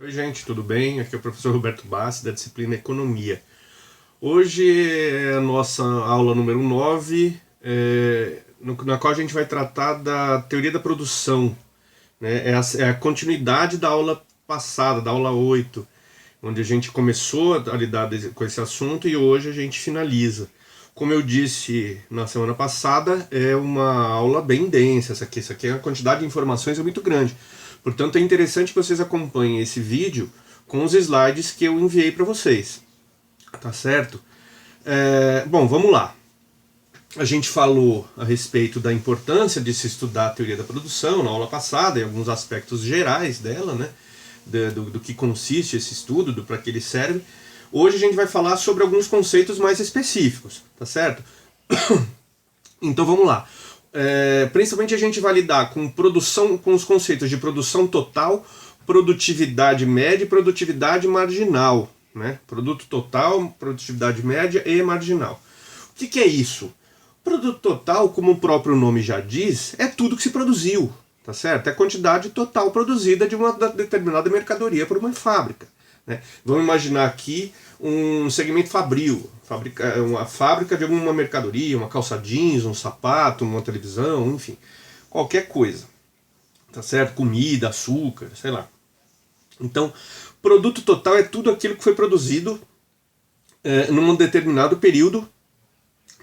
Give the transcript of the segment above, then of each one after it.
Oi gente, tudo bem? Aqui é o professor Roberto Bassi, da disciplina Economia. Hoje é a nossa aula número 9, na qual a gente vai tratar da teoria da produção, né? É a continuidade da aula passada, da aula 8, onde a gente começou a lidar com esse assunto e hoje a gente finaliza. Como eu disse na semana passada, é uma aula bem densa, essa aqui a quantidade de informações é muito grande. Portanto, é interessante que vocês acompanhem esse vídeo com os slides que eu enviei para vocês. Tá certo? Bom, vamos lá. A gente falou a respeito da importância de se estudar a teoria da produção na aula passada, e alguns aspectos gerais dela, né? Do que consiste esse estudo, para que ele serve. Hoje a gente vai falar sobre alguns conceitos mais específicos, tá certo? Então vamos lá. Principalmente a gente vai lidar com produção, com os conceitos de produção total, produtividade média e produtividade marginal, né? Produto total, produtividade média e marginal. O que é isso? Produto total, como o próprio nome já diz, é tudo que se produziu, tá certo? É a quantidade total produzida de uma determinada mercadoria por uma fábrica, né? Vamos imaginar aqui um segmento fabril, uma fábrica de alguma mercadoria, uma calça jeans, um sapato, uma televisão, enfim, qualquer coisa, tá certo? Comida, açúcar, sei lá. Então, produto total é tudo aquilo que foi produzido num determinado período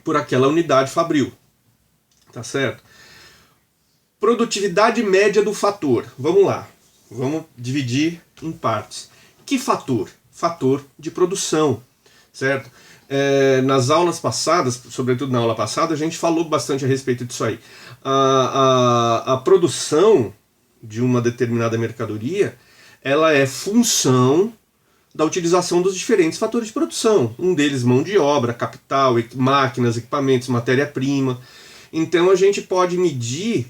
por aquela unidade fabril, tá certo? Produtividade média do fator. Vamos lá, vamos dividir em partes. Que fator? Fator de produção, certo? Nas aulas passadas, sobretudo na aula passada, a gente falou bastante a respeito disso aí. A produção de uma determinada mercadoria, ela é função da utilização dos diferentes fatores de produção. Um deles, mão de obra, capital, máquinas, equipamentos, matéria-prima. Então a gente pode medir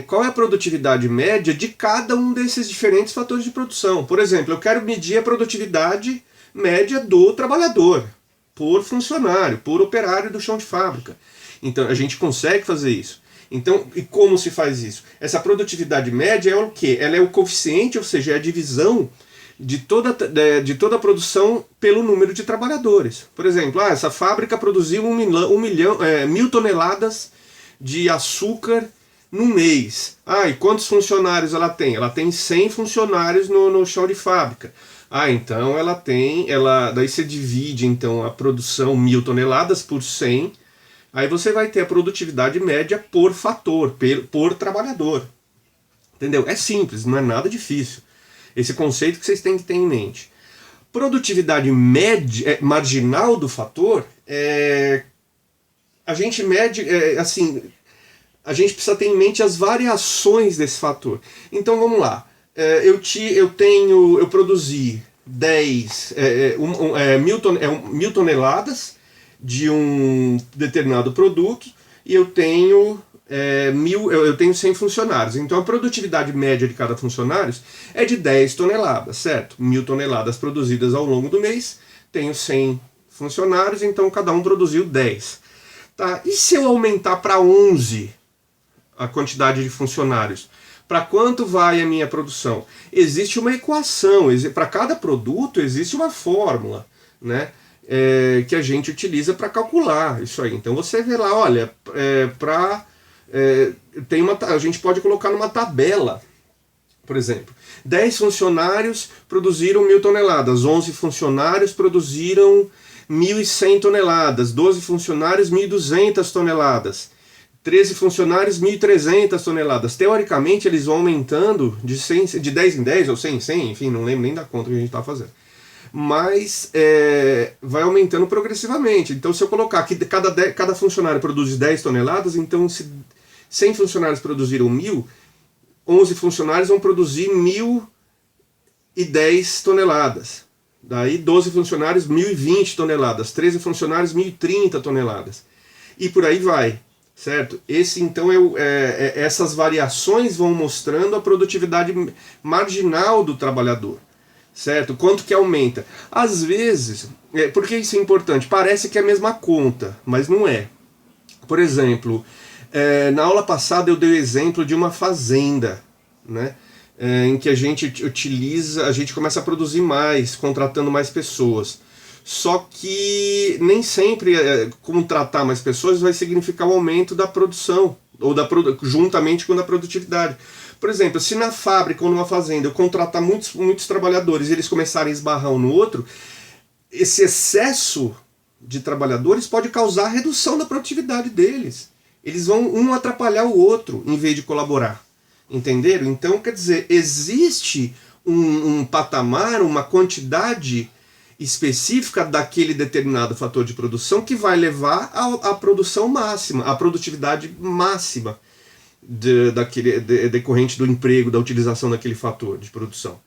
qual é a produtividade média de cada um desses diferentes fatores de produção. Por exemplo, eu quero medir a produtividade média do trabalhador, por funcionário, por operário do chão de fábrica. Então a gente consegue fazer isso. Então, e como se faz isso? Essa produtividade média é o quê? Ela é o coeficiente, ou seja, é a divisão de toda a produção pelo número de trabalhadores. Por exemplo, essa fábrica produziu 1.000 toneladas de açúcar no mês. E quantos funcionários ela tem? Ela tem 100 funcionários no chão de fábrica. Então daí você divide então a produção 1.000 toneladas por 100, aí você vai ter a produtividade média por fator, por trabalhador. Entendeu? É simples, não é nada difícil. Esse conceito que vocês têm que ter em mente. Produtividade média, marginal do fator, a gente mede, a gente precisa ter em mente as variações desse fator. Então vamos lá. Eu produzi 1.000 toneladas de um determinado produto e eu tenho 100 funcionários. Então a produtividade média de cada funcionário é de 10 toneladas, certo? 1.000 toneladas produzidas ao longo do mês, tenho 100 funcionários, então cada um produziu 10. Tá? E se eu aumentar para 11 a quantidade de funcionários? Para quanto vai a minha produção? Existe uma equação, para cada produto existe uma fórmula, né? Que a gente utiliza para calcular isso aí. Então você vê lá, olha, a gente pode colocar numa tabela, por exemplo, 10 funcionários produziram 1.000 toneladas, 11 funcionários produziram 1.100 toneladas, 12 funcionários 1.200 toneladas, 13 funcionários 1.300 toneladas. Teoricamente eles vão aumentando de 10 em 10 ou 100 em 100, enfim, não lembro nem da conta que a gente está fazendo. Mas vai aumentando progressivamente. Então se eu colocar que cada funcionário produz 10 toneladas, então se 100 funcionários produziram 1.000, 11 funcionários vão produzir 1.010 toneladas. Daí 12 funcionários, 1.020 toneladas. 13 funcionários, 1.030 toneladas. E por aí vai, certo? Essas variações vão mostrando a produtividade marginal do trabalhador, certo? Quanto que aumenta? Às vezes, por que isso é importante? Parece que é a mesma conta, mas não é. Por exemplo, na aula passada eu dei o exemplo de uma fazenda, né? em que a gente começa a produzir mais, contratando mais pessoas. Só que nem sempre contratar mais pessoas vai significar o aumento da produção, ou juntamente com a produtividade. Por exemplo, se na fábrica ou numa fazenda eu contratar muitos trabalhadores e eles começarem a esbarrar um no outro, esse excesso de trabalhadores pode causar redução da produtividade deles. Eles vão um atrapalhar o outro em vez de colaborar. Entenderam? Então, quer dizer, existe um patamar, uma quantidade específica daquele determinado fator de produção que vai levar à produção máxima, à produtividade máxima decorrente do emprego, da utilização daquele fator de produção.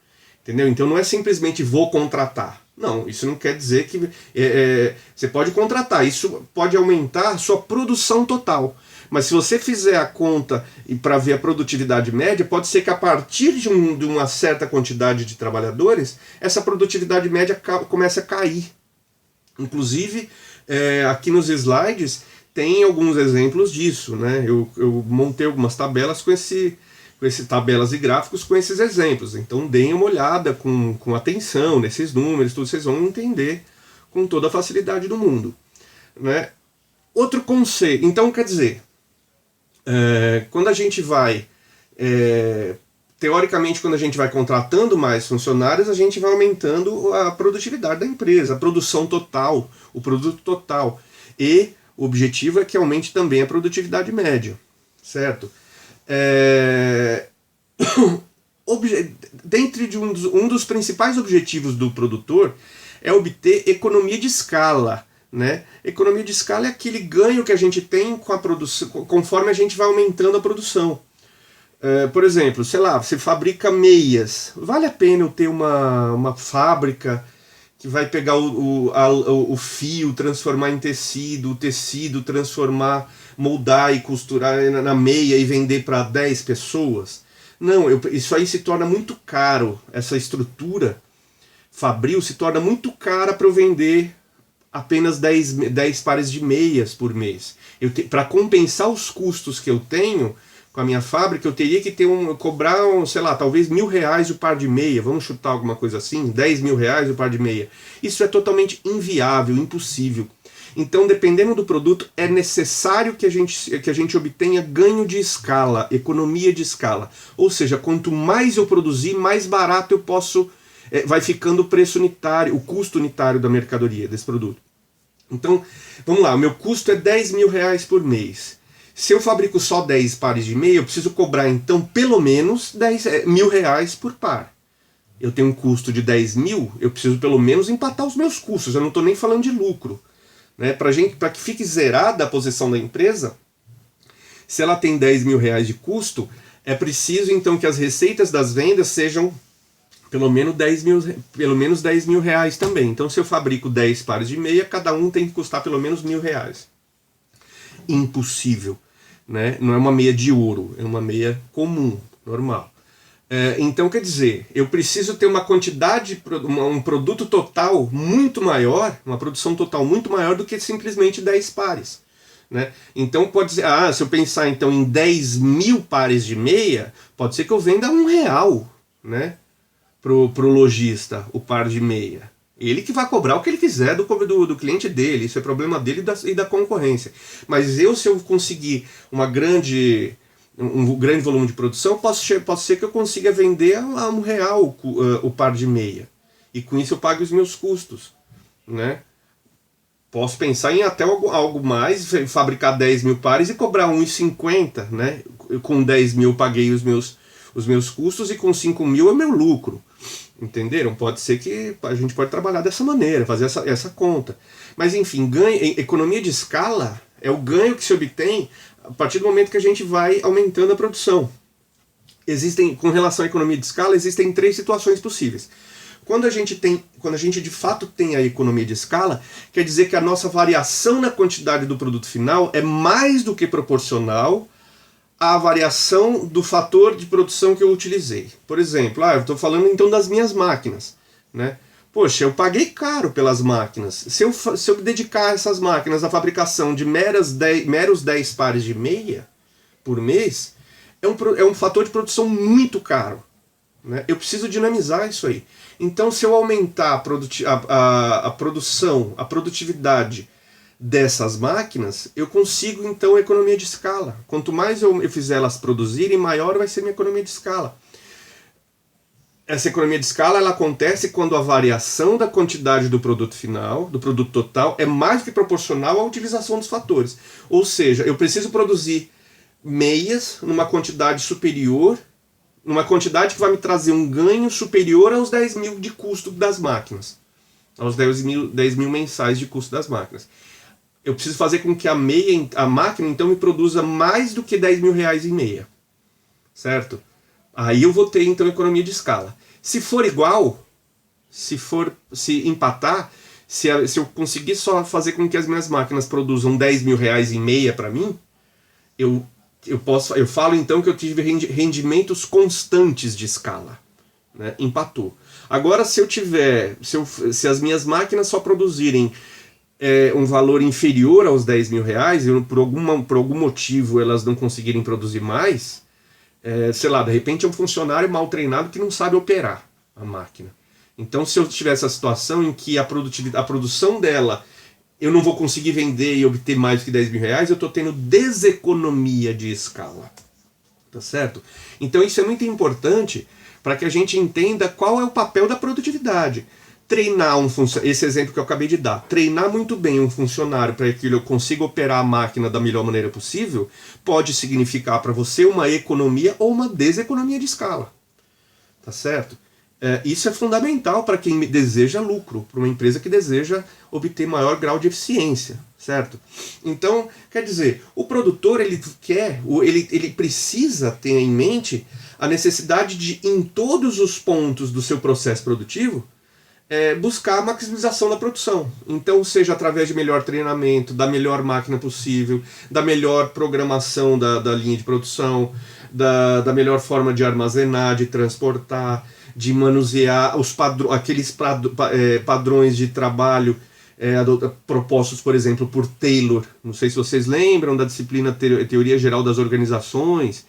Entendeu? Então não é simplesmente vou contratar. Não, isso não quer dizer que você pode contratar, isso pode aumentar a sua produção total. Mas se você fizer a conta para ver a produtividade média, pode ser que a partir de uma certa quantidade de trabalhadores, essa produtividade média comece a cair. Inclusive, aqui nos slides tem alguns exemplos disso, né? Eu montei algumas tabelas tabelas e gráficos com esses exemplos. Então deem uma olhada com atenção nesses números, tudo, vocês vão entender com toda a facilidade do mundo, né? Outro conceito, então quer dizer, quando a gente vai, teoricamente, quando a gente vai contratando mais funcionários, a gente vai aumentando a produtividade da empresa, a produção total, o produto total. E o objetivo é que aumente também a produtividade média, certo? Dentre um dos principais objetivos do produtor é obter economia de escala, né? Economia de escala é aquele ganho que a gente tem com a produção, conforme a gente vai aumentando a produção. Por exemplo, sei lá, você fabrica meias. Vale a pena eu ter uma fábrica que vai pegar o fio, transformar em tecido, o tecido transformar, moldar e costurar na meia e vender para 10 pessoas? Não, isso aí se torna muito caro. Essa estrutura fabril se torna muito cara para eu vender apenas 10 pares de meias por mês. Para compensar os custos que eu tenho com a minha fábrica, eu teria que cobrar, sei lá, talvez R$1.000 o par de meia, vamos chutar alguma coisa assim, R$10.000 o par de meia. Isso é totalmente inviável, impossível. Então, dependendo do produto, é necessário que a gente obtenha ganho de escala, economia de escala. Ou seja, quanto mais eu produzir, mais barato eu posso... vai ficando o preço unitário, o custo unitário da mercadoria, desse produto. Então, vamos lá, o meu custo é R$10.000 por mês. Se eu fabrico só 10 pares de meia, eu preciso cobrar, então, pelo menos R$1.000 por par. Eu tenho um custo de 10.000, eu preciso pelo menos empatar os meus custos, eu não estou nem falando de lucro. Né? Para que fique zerada a posição da empresa, se ela tem R$10.000 de custo, é preciso, então, que as receitas das vendas sejam pelo menos R$10.000 também. Então, se eu fabrico 10 pares de meia, cada um tem que custar pelo menos R$1.000. Impossível. Né? Não é uma meia de ouro, é uma meia comum, normal. Então, quer dizer, eu preciso ter uma quantidade, um produto total muito maior, uma produção total muito maior do que simplesmente 10 pares. Né? Então, pode ser, se eu pensar então em 10.000 pares de meia, pode ser que eu venda R$1, né? Pro lojista, o par de meia. Ele que vai cobrar o que ele quiser do cliente dele, isso é problema dele e da concorrência. Mas se eu conseguir um grande volume de produção, pode ser que eu consiga vender a R$1 o par de meia. E com isso eu pago os meus custos. Né? Posso pensar em até algo mais, fabricar 10.000 pares e cobrar R$1,50. Né? Com 10.000 eu paguei os meus custos e com 5.000 é meu lucro. Entenderam? Pode ser que a gente pode trabalhar dessa maneira, fazer essa conta. Mas enfim, economia de escala é o ganho que se obtém a partir do momento que a gente vai aumentando a produção. Com relação à economia de escala, existem 3 situações possíveis. Quando a gente de fato tem a economia de escala, quer dizer que a nossa variação na quantidade do produto final é mais do que proporcional à variação do fator de produção que eu utilizei. Por exemplo, eu estou falando então das minhas máquinas. Né? Poxa, eu paguei caro pelas máquinas. Se eu dedicar essas máquinas à fabricação de meros 10 pares de meia por mês, é um fator de produção muito caro. né? Eu preciso dinamizar isso aí. Então, se eu aumentar a produção, a produtividade dessas máquinas, eu consigo, então, economia de escala. Quanto mais eu fizer elas produzirem, maior vai ser minha economia de escala. Essa economia de escala ela acontece quando a variação da quantidade do produto final, do produto total, é mais que proporcional à utilização dos fatores. Ou seja, eu preciso produzir meias numa quantidade superior, numa quantidade que vai me trazer um ganho superior aos 10 mil de custo das máquinas. Aos 10 mil mensais de custo das máquinas. Eu preciso fazer com que a máquina então me produza mais do que 10 mil reais em meia. Certo? Aí eu vou ter então economia de escala. Se for igual, se empatar, se eu conseguir só fazer com que as minhas máquinas produzam 10 mil reais em meia para mim, eu falo então que eu tive rendimentos constantes de escala, né? Empatou. Agora se as minhas máquinas só produzirem um valor inferior aos 10 mil reais, e por algum motivo elas não conseguirem produzir mais, sei lá, de repente é um funcionário mal treinado que não sabe operar a máquina. Então, se eu tiver essa situação em que a produção dela eu não vou conseguir vender e obter mais do que 10 mil reais, eu estou tendo deseconomia de escala. Tá certo? Então, isso é muito importante para que a gente entenda qual é o papel da produtividade. Treinar esse exemplo que eu acabei de dar, treinar muito bem um funcionário para que ele consiga operar a máquina da melhor maneira possível, pode significar para você uma economia ou uma deseconomia de escala. Tá certo? Isso é fundamental para quem deseja lucro, para uma empresa que deseja obter maior grau de eficiência, certo? Então, quer dizer, o produtor ele precisa ter em mente a necessidade de, em todos os pontos do seu processo produtivo, buscar a maximização da produção. Então, seja através de melhor treinamento, da melhor máquina possível, da melhor programação da linha de produção, da melhor forma de armazenar, de transportar, de manusear aqueles padrões de trabalho propostos, por exemplo, por Taylor. Não sei se vocês lembram da disciplina Teoria Geral das Organizações,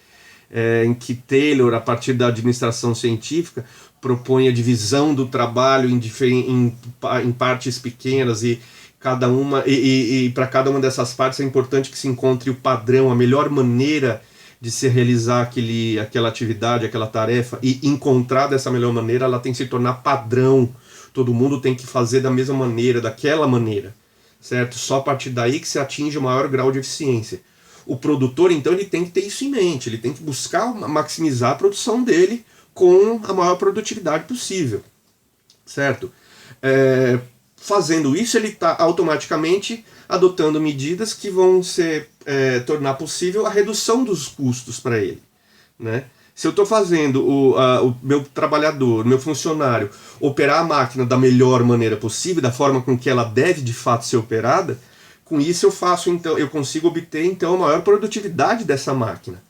em que Taylor, a partir da administração científica, propõe a divisão do trabalho em partes pequenas e para cada uma dessas partes é importante que se encontre o padrão, a melhor maneira de se realizar aquela atividade, aquela tarefa, e encontrar dessa melhor maneira, ela tem que se tornar padrão. Todo mundo tem que fazer da mesma maneira, daquela maneira, certo? Só a partir daí que se atinge o maior grau de eficiência. O produtor, então, ele tem que ter isso em mente, ele tem que buscar maximizar a produção dele com a maior produtividade possível, certo? Fazendo isso, ele está automaticamente adotando medidas que vão tornar possível a redução dos custos para ele, né? Se eu estou fazendo o meu trabalhador, meu funcionário, operar a máquina da melhor maneira possível, da forma com que ela deve de fato ser operada, com isso eu consigo obter então a maior produtividade dessa máquina.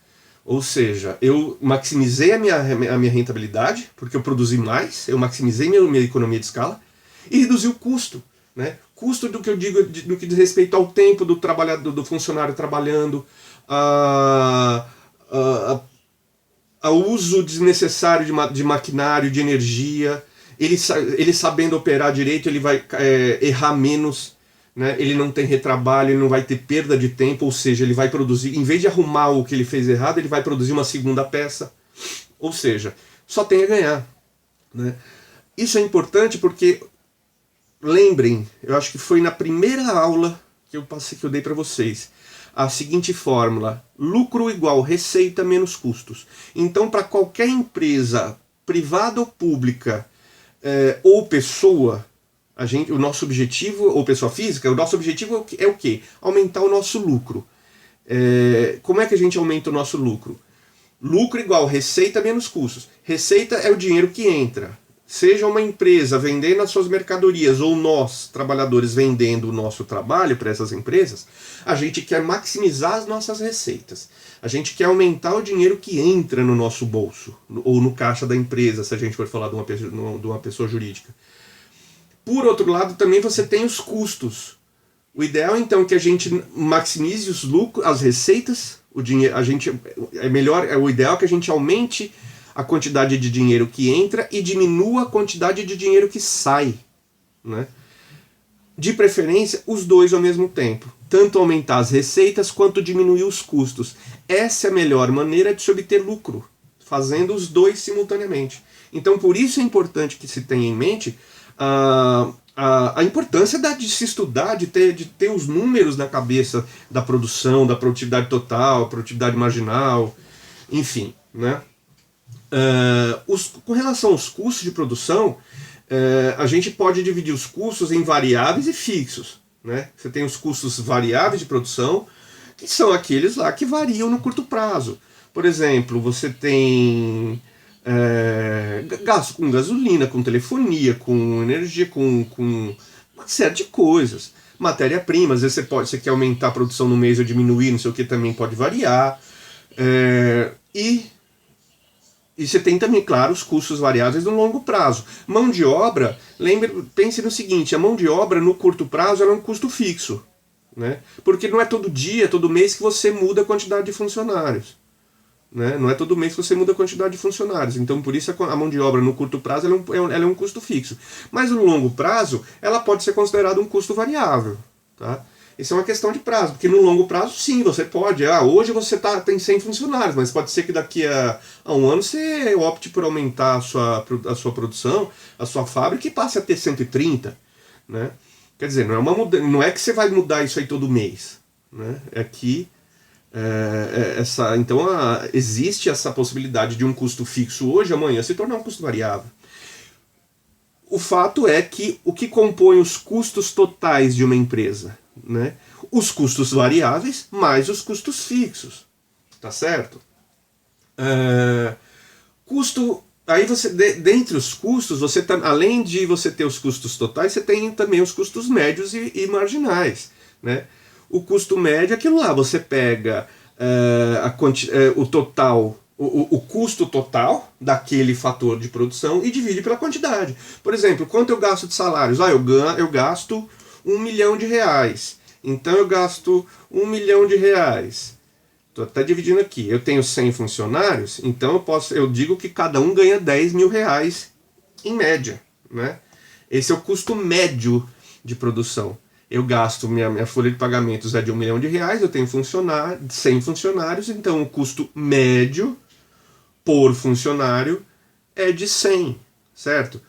Ou seja, eu maximizei a minha rentabilidade, porque eu produzi mais, eu maximizei minha economia de escala, e reduzi o custo, né? Custo do que eu digo, do que diz respeito ao tempo do trabalhador, do funcionário trabalhando, ao uso desnecessário de maquinário, de energia. Ele sabendo operar direito, ele vai errar menos, né? Ele não tem retrabalho, ele não vai ter perda de tempo, ou seja, ele vai produzir, em vez de arrumar o que ele fez errado, ele vai produzir uma segunda peça. Ou seja, só tem a ganhar, né? Isso é importante porque, lembrem, eu acho que foi na primeira aula que eu dei para vocês, a seguinte fórmula: lucro igual receita menos custos. Então, para qualquer empresa, privada ou pública, ou pessoa, o nosso objetivo, ou pessoa física, o nosso objetivo é o quê? Aumentar o nosso lucro. Como é que a gente aumenta o nosso lucro? Lucro igual receita menos custos. Receita é o dinheiro que entra. Seja uma empresa vendendo as suas mercadorias ou nós, trabalhadores, vendendo o nosso trabalho para essas empresas, a gente quer maximizar as nossas receitas. A gente quer aumentar o dinheiro que entra no nosso bolso, ou no caixa da empresa, se a gente for falar de uma pessoa jurídica. Por outro lado, também você tem os custos. O ideal, então, é que a gente maximize os lucros, as receitas, o dinheiro, o ideal é que a gente aumente a quantidade de dinheiro que entra e diminua a quantidade de dinheiro que sai, né? De preferência, os dois ao mesmo tempo. Tanto aumentar as receitas quanto diminuir os custos. Essa é a melhor maneira de se obter lucro, fazendo os dois simultaneamente. Então, por isso é importante que se tenha em mente a importância de se estudar, de ter os números na cabeça da produção, da produtividade total, produtividade marginal, enfim, né? Com relação aos custos de produção, a gente pode dividir os custos em variáveis e fixos, né? Você tem os custos variáveis de produção, que são aqueles lá que variam no curto prazo. Por exemplo, você tem gasto com gasolina, com telefonia, com energia, com uma série de coisas. Matéria-prima, às vezes você quer aumentar a produção no mês ou diminuir, não sei o que, também pode variar. E você tem também, claro, os custos variáveis no longo prazo. Mão de obra, pense no seguinte, a mão de obra no curto prazo ela é um custo fixo, né? Porque não é todo dia, todo mês que você muda a quantidade de funcionários, né? Não é todo mês que você muda a quantidade de funcionários. Então, por isso, a mão de obra no curto prazo ela é um custo fixo. Mas no longo prazo, ela pode ser considerada um custo variável, tá? Isso é uma questão de prazo, porque no longo prazo, sim, você pode. Hoje você tem 100 funcionários, mas pode ser que daqui a um ano você opte por aumentar a sua produção, a sua fábrica, e passe a ter 130, né? Quer dizer, não é que você vai mudar isso aí todo mês, né? Então existe essa possibilidade de um custo fixo hoje, amanhã se tornar um custo variável. O fato é que o que compõe os custos totais de uma empresa, né? Os custos variáveis mais os custos fixos, tá certo? Aí dentre os custos, além de você ter os custos totais, você tem também os custos médios e marginais, né? O custo médio é aquilo lá, você pega o total, o custo total daquele fator de produção e divide pela quantidade. Por exemplo, quanto eu gasto de salários? Eu gasto R$1 milhão. Então eu gasto R$1 milhão. Estou até dividindo aqui. Eu tenho 100 funcionários, então eu digo que cada um ganha R$10 mil em média, né? Esse é o custo médio de produção. Eu gasto, minha folha de pagamentos é de R$1 milhão, eu tenho 100 funcionários, então o custo médio por funcionário é de 100, certo?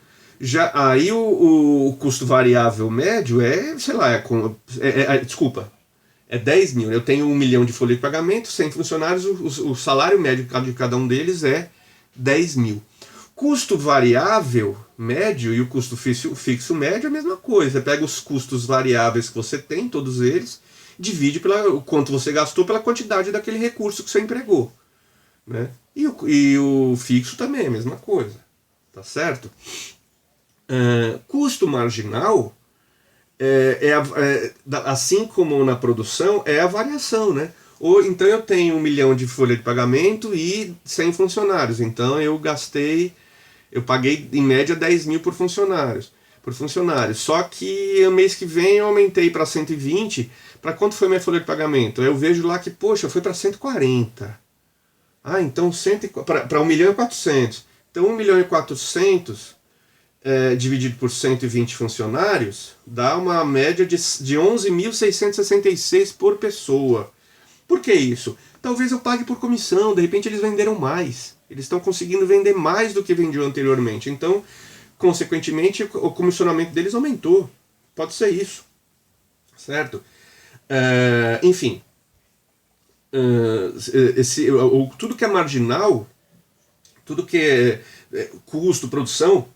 Aí o custo variável médio sei lá, é 10 mil. Eu tenho 1 milhão de folha de pagamento, 100 funcionários, o salário médio de cada um deles é 10 mil. Custo variável médio e o custo fixo médio é a mesma coisa. Você pega os custos variáveis que você tem, todos eles, divide o quanto você gastou pela quantidade daquele recurso que você empregou, né? E o fixo também é a mesma coisa, tá certo? Custo marginal, assim como na produção, é a variação, né? Então eu tenho 1 milhão de folha de pagamento e 100 funcionários, então eu paguei em média 10 mil por funcionário. Só que o mês que vem eu aumentei para 120. Para quanto foi minha folha de pagamento? Eu vejo lá que, poxa, foi para 140. Então para 1 milhão e 400. Então 1 milhão e 400 dividido por 120 funcionários dá uma média de 11.666 por pessoa. Por que isso? Talvez eu pague por comissão, de repente eles venderam mais. Eles estão conseguindo vender mais do que vendiam anteriormente. Então, consequentemente, o comissionamento deles aumentou. Pode ser isso. Certo? Enfim. Tudo que é marginal, tudo que é custo, produção,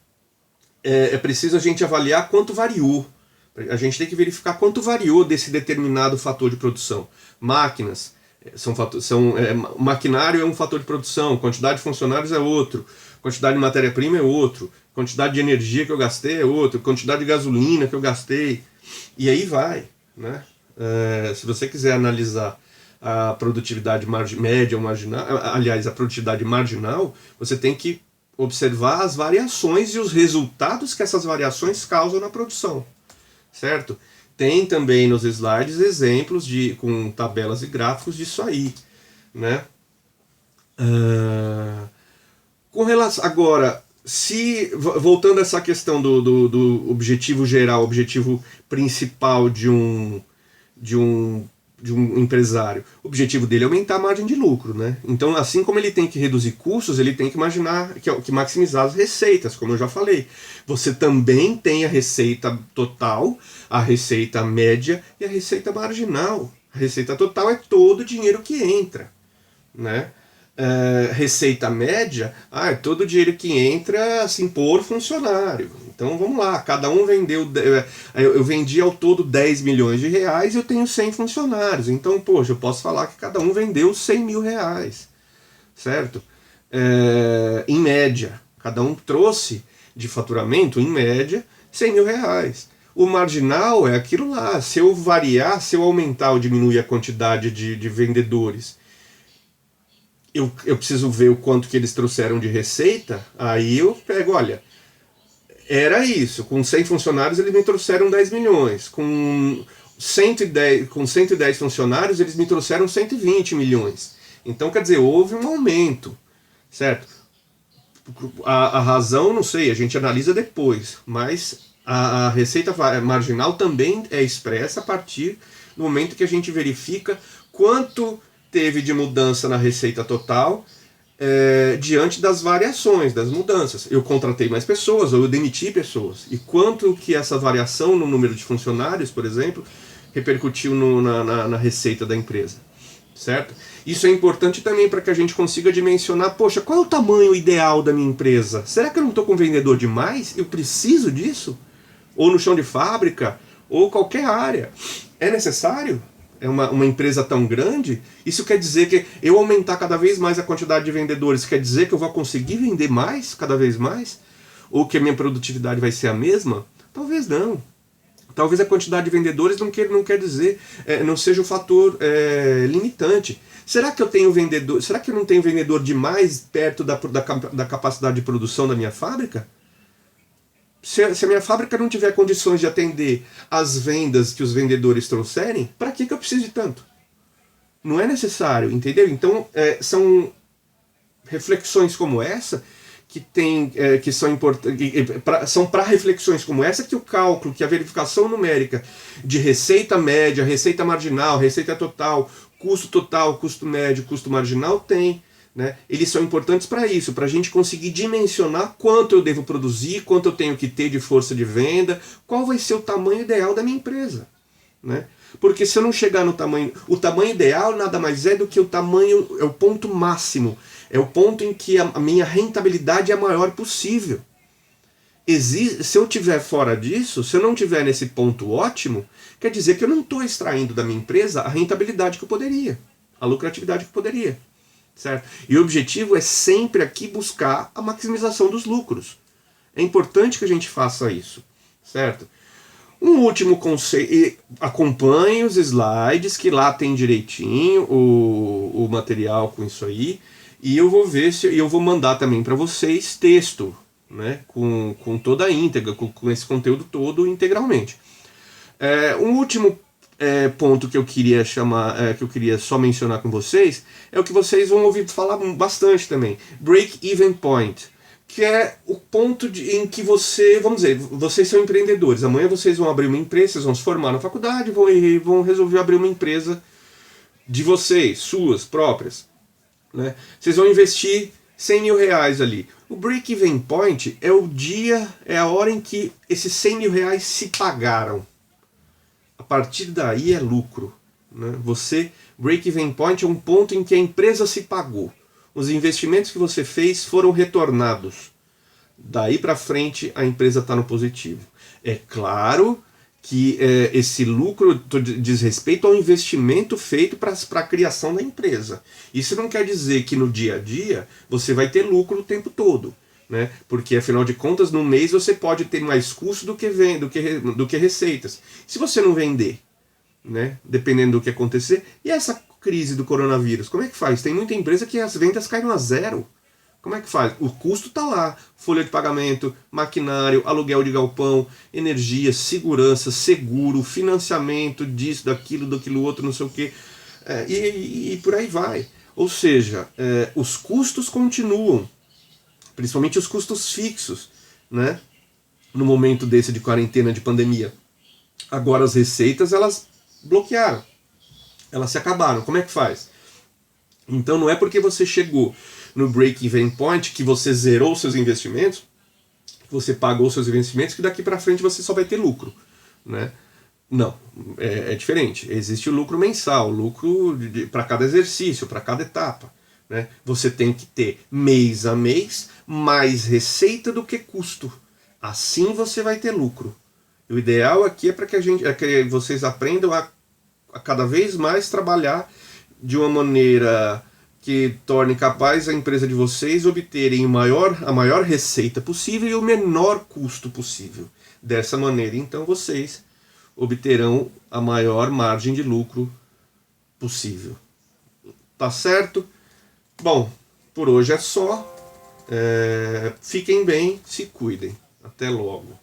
é preciso a gente avaliar quanto variou. A gente tem que verificar quanto variou desse determinado fator de produção. Máquinas, maquinário é um fator de produção, quantidade de funcionários é outro, quantidade de matéria-prima é outro, quantidade de energia que eu gastei é outro, quantidade de gasolina que eu gastei, e aí vai, né? Se você quiser analisar a produtividade média ou marginal, aliás, a produtividade marginal, você tem que observar as variações e os resultados que essas variações causam na produção, certo? Tem também nos slides exemplos com tabelas e gráficos disso aí, né? Com relação agora, se voltando a essa questão do objetivo geral, objetivo principal de um, de um empresário, o objetivo dele é aumentar a margem de lucro, né? Então, assim como ele tem que reduzir custos, ele tem que imaginar que maximizar as receitas, como eu já falei. Você também tem a receita total, a receita média e a receita marginal. A receita total é todo o dinheiro que entra, né? Receita média, é todo o dinheiro que entra assim por funcionário. Então vamos lá, cada um vendeu, eu vendi ao todo 10 milhões de reais e eu tenho 100 funcionários. Então, poxa, eu posso falar que cada um vendeu 100 mil reais, certo? Em média, cada um trouxe de faturamento, em média, 100 mil reais. O marginal é aquilo lá, se eu variar, se eu aumentar ou diminuir a quantidade de vendedores, eu preciso ver o quanto que eles trouxeram de receita, aí eu pego, olha, era isso, com 100 funcionários eles me trouxeram 10 milhões, com 110 funcionários eles me trouxeram 120 milhões. Então, quer dizer, houve um aumento, certo? A razão, não sei, a gente analisa depois, mas a receita marginal também é expressa a partir do momento que a gente verifica quanto teve de mudança na receita total diante das variações, das mudanças. Eu contratei mais pessoas, ou eu demiti pessoas. E quanto que essa variação no número de funcionários, por exemplo, repercutiu na receita da empresa. Certo? Isso é importante também para que a gente consiga dimensionar, poxa, qual é o tamanho ideal da minha empresa? Será que eu não estou com vendedor demais? Eu preciso disso? Ou no chão de fábrica, ou qualquer área. É necessário? É uma empresa tão grande? Isso quer dizer que eu aumentar cada vez mais a quantidade de vendedores, quer dizer que eu vou conseguir vender mais, cada vez mais? Ou que a minha produtividade vai ser a mesma? Talvez não. Talvez a quantidade de vendedores não quer dizer, não seja um fator limitante. Será que eu tenho vendedor? Será que eu não tenho vendedor demais perto da capacidade de produção da minha fábrica? Se a minha fábrica não tiver condições de atender as vendas que os vendedores trouxerem, para que eu preciso de tanto? Não é necessário, entendeu? Então, são reflexões como essa que são importantes, são para reflexões como essa que o cálculo, que a verificação numérica de receita média, receita marginal, receita total, custo médio, custo marginal tem. Né? Eles são importantes para isso, para a gente conseguir dimensionar quanto eu devo produzir, quanto eu tenho que ter de força de venda, qual vai ser o tamanho ideal da minha empresa. Né? Porque se eu não chegar no tamanho... O tamanho ideal nada mais é do que o tamanho, é o ponto máximo, é o ponto em que a minha rentabilidade é a maior possível. Se eu estiver fora disso, se eu não estiver nesse ponto ótimo, quer dizer que eu não estou extraindo da minha empresa a rentabilidade que eu poderia, a lucratividade que eu poderia. Certo? E o objetivo é sempre aqui buscar a maximização dos lucros. É importante que a gente faça isso, certo? Um último conceito, acompanhe os slides, que lá tem direitinho o material com isso aí, e eu vou ver se eu vou mandar também para vocês texto, né, com toda a íntegra, com esse conteúdo todo integralmente. Um último ponto que eu queria que eu queria só mencionar com vocês, é o que vocês vão ouvir falar bastante também, break-even point, que é o ponto em que vamos dizer, vocês são empreendedores, amanhã vocês vão abrir uma empresa, vocês vão se formar na faculdade, vão resolver abrir uma empresa de vocês, suas próprias, né? Vocês vão investir 100 mil reais ali. O break-even point é a hora em que esses 100 mil reais se pagaram. A partir daí é lucro. Né? Break-even point é um ponto em que a empresa se pagou. Os investimentos que você fez foram retornados. Daí para frente a empresa está no positivo. É claro que esse lucro diz respeito ao investimento feito para a criação da empresa. Isso não quer dizer que no dia a dia você vai ter lucro o tempo todo. Né? Porque afinal de contas no mês você pode ter mais custo do que receitas. Se você não vender, né? Dependendo do que acontecer, e essa crise do coronavírus, como é que faz? Tem muita empresa que as vendas caíram a zero. Como é que faz? O custo está lá, folha de pagamento, maquinário, aluguel de galpão, energia, segurança, seguro, financiamento disso, daquilo outro, não sei o quê, e por aí vai. Ou seja, os custos continuam. principalmente os custos fixos, né? No momento desse de quarentena, de pandemia. Agora as receitas, elas bloquearam, elas se acabaram. Como é que faz? Então não é porque você chegou no break-even point, que você zerou seus investimentos, que você pagou seus investimentos, que daqui para frente você só vai ter lucro, né? Não, é diferente. Existe o lucro mensal, lucro para cada exercício, para cada etapa, né? Você tem que ter mês a mês mais receita do que custo. Assim você vai ter lucro. O ideal aqui é para que vocês aprendam a cada vez mais trabalhar de uma maneira que torne capaz a empresa de vocês obterem a maior receita possível e o menor custo possível. Dessa maneira, então, vocês obterão a maior margem de lucro possível. Tá certo? Bom, por hoje é só. Fiquem bem, se cuidem. Até logo.